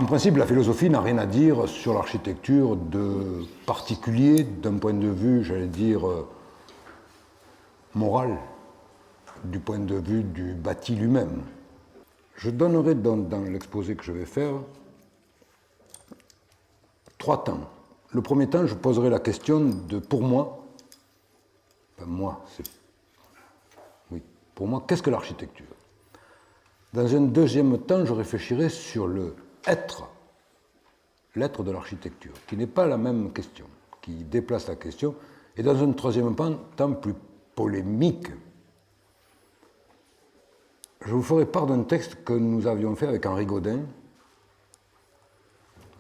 En principe, la philosophie n'a rien à dire sur l'architecture de particulier d'un point de vue, j'allais dire, moral, du point de vue du bâti lui-même. Je donnerai dans l'exposé que je vais faire 3 temps. Le premier temps, je poserai la question de, pour moi, pour moi, qu'est-ce que l'architecture? Dans un deuxième temps, je réfléchirai sur le être, l'être de l'architecture, qui n'est pas la même question, qui déplace la question, et dans un troisième temps plus polémique, je vous ferai part d'un texte que nous avions fait avec Henri Gaudin,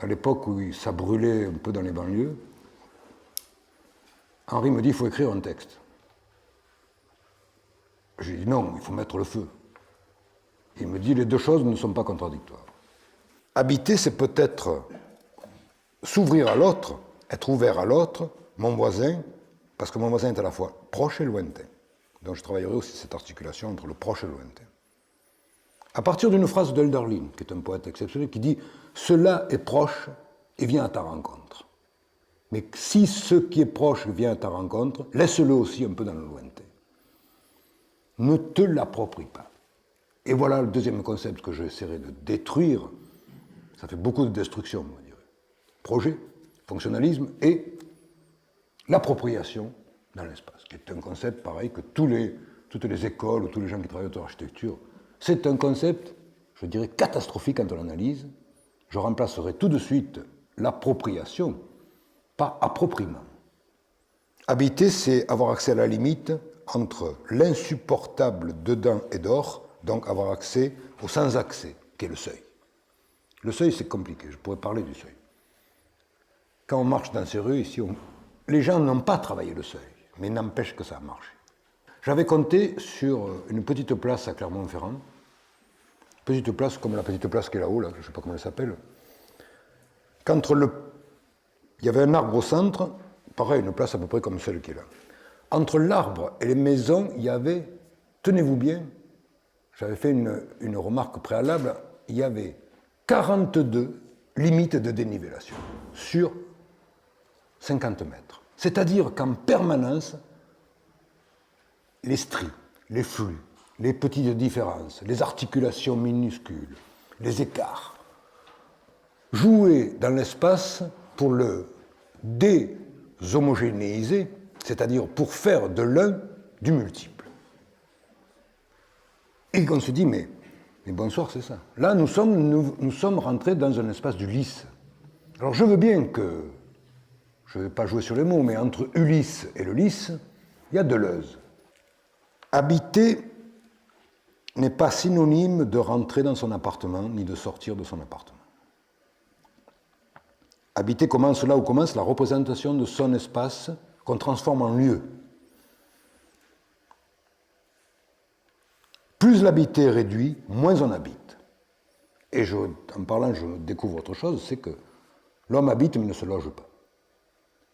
à l'époque où ça brûlait un peu dans les banlieues. Henri me dit, il faut écrire un texte. J'ai dit, non, il faut mettre le feu. Il me dit, les deux choses ne sont pas contradictoires. Habiter, c'est peut-être s'ouvrir à l'autre, être ouvert à l'autre, mon voisin, parce que mon voisin est à la fois proche et lointain. Donc je travaillerai aussi cette articulation entre le proche et le lointain. À partir d'une phrase d'Hölderlin, qui est un poète exceptionnel, qui dit « Cela est proche et vient à ta rencontre. Mais si ce qui est proche vient à ta rencontre, laisse-le aussi un peu dans le lointain. Ne te l'approprie pas. » Et voilà le deuxième concept que j'essaierai de détruire. Ça fait beaucoup de destruction, on va dire. Projet, fonctionnalisme et l'appropriation dans l'espace, qui est un concept pareil que toutes les écoles ou tous les gens qui travaillent autour de l'architecture. C'est un concept, je dirais, catastrophique quand on l'analyse. Je remplacerai tout de suite l'appropriation par appropriement. Habiter, c'est avoir accès à la limite entre l'insupportable dedans et dehors, donc avoir accès au sans-accès, qui est le seuil. Le seuil, c'est compliqué, je pourrais parler du seuil. Quand on marche dans ces rues, ici, les gens n'ont pas travaillé le seuil, mais n'empêche que ça a marché. J'avais compté sur une petite place à Clermont-Ferrand, petite place comme la petite place qui est là-haut, là, je ne sais pas comment elle s'appelle, il y avait un arbre au centre, pareil, une place à peu près comme celle qui est là. Entre l'arbre et les maisons, il y avait, tenez-vous bien, j'avais fait une remarque préalable, il y avait 42 limites de dénivellation sur 50 mètres. C'est-à-dire qu'en permanence, les stries, les flux, les petites différences, les articulations minuscules, les écarts, jouaient dans l'espace pour le déshomogénéiser, c'est-à-dire pour faire de l'un du multiple. Et qu'on se dit, mais bonsoir, c'est ça. Là, nous sommes rentrés dans un espace du lisse. Alors je veux bien que, je ne vais pas jouer sur les mots, mais entre Ulysse et le lisse, il y a Deleuze. Habiter n'est pas synonyme de rentrer dans son appartement, ni de sortir de son appartement. Habiter commence là où commence la représentation de son espace qu'on transforme en lieu. Plus l'habiter est réduit, moins on habite. Et en parlant, je découvre autre chose, c'est que l'homme habite mais ne se loge pas.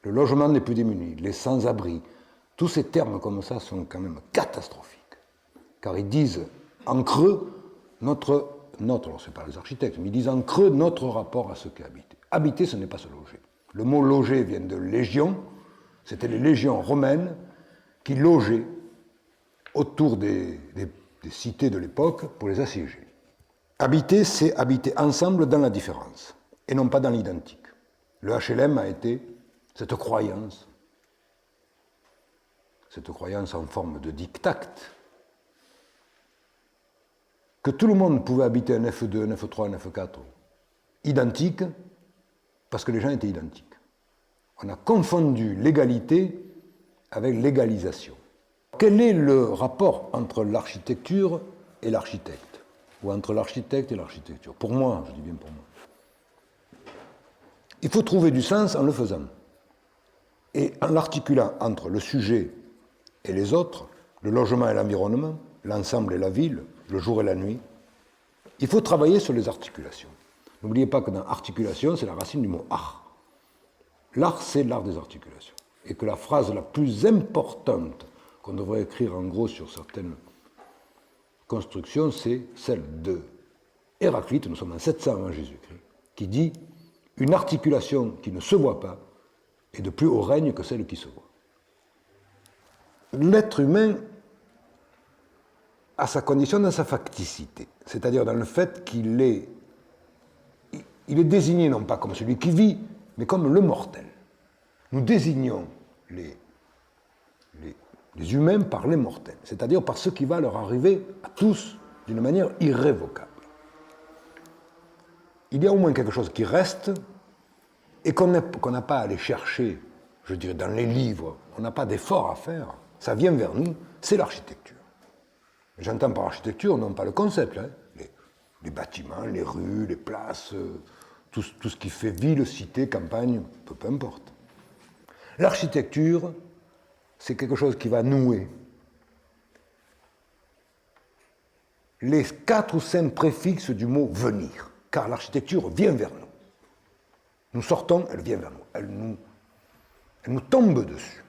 Le logement n'est plus démuni, les sans-abri, tous ces termes comme ça sont quand même catastrophiques. Car ils disent en creux alors c'est pas les architectes, mais ils disent en creux notre rapport à ce qu'est habiter. Habiter, ce n'est pas se loger. Le mot loger vient de légion, c'était les légions romaines qui logeaient autour des cités de l'époque pour les assiéger. Habiter, c'est habiter ensemble dans la différence, et non pas dans l'identique. Le HLM a été cette croyance en forme de diktat, que tout le monde pouvait habiter un F2, un F3, un F4, identique, parce que les gens étaient identiques. On a confondu l'égalité avec l'égalisation. Quel est le rapport entre l'architecture et l'architecte, ou entre l'architecte et l'architecture? Pour moi, je dis bien pour moi. Il faut trouver du sens en le faisant. Et en l'articulant entre le sujet et les autres, le logement et l'environnement, l'ensemble et la ville, le jour et la nuit, il faut travailler sur les articulations. N'oubliez pas que dans articulation, c'est la racine du mot art. L'art, c'est l'art des articulations. Et que la phrase la plus importante qu'on devrait écrire en gros sur certaines constructions, c'est celle de Héraclite, nous sommes en 700 avant Jésus-Christ, qui dit « Une articulation qui ne se voit pas est de plus haut règne que celle qui se voit ». L'être humain a sa condition dans sa facticité, c'est-à-dire dans le fait qu'il est désigné non pas comme celui qui vit, mais comme le mortel. Nous désignons les humains par les mortels, c'est-à-dire par ce qui va leur arriver à tous d'une manière irrévocable. Il y a au moins quelque chose qui reste et qu'on n'a pas à aller chercher, je dirais, dans les livres, on n'a pas d'effort à faire, ça vient vers nous, c'est l'architecture. J'entends par architecture non pas le concept, hein, les bâtiments, les rues, les places, tout ce qui fait ville, cité, campagne, peu importe. L'architecture, c'est quelque chose qui va nouer les 4 ou 5 préfixes du mot « venir », car l'architecture vient vers nous. Nous sortons, elle vient vers nous. Elle nous tombe dessus.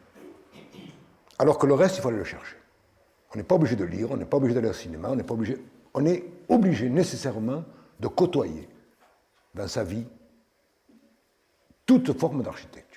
Alors que le reste, il faut aller le chercher. On n'est pas obligé de lire, on n'est pas obligé d'aller au cinéma, on est obligé nécessairement de côtoyer dans sa vie toute forme d'architecture.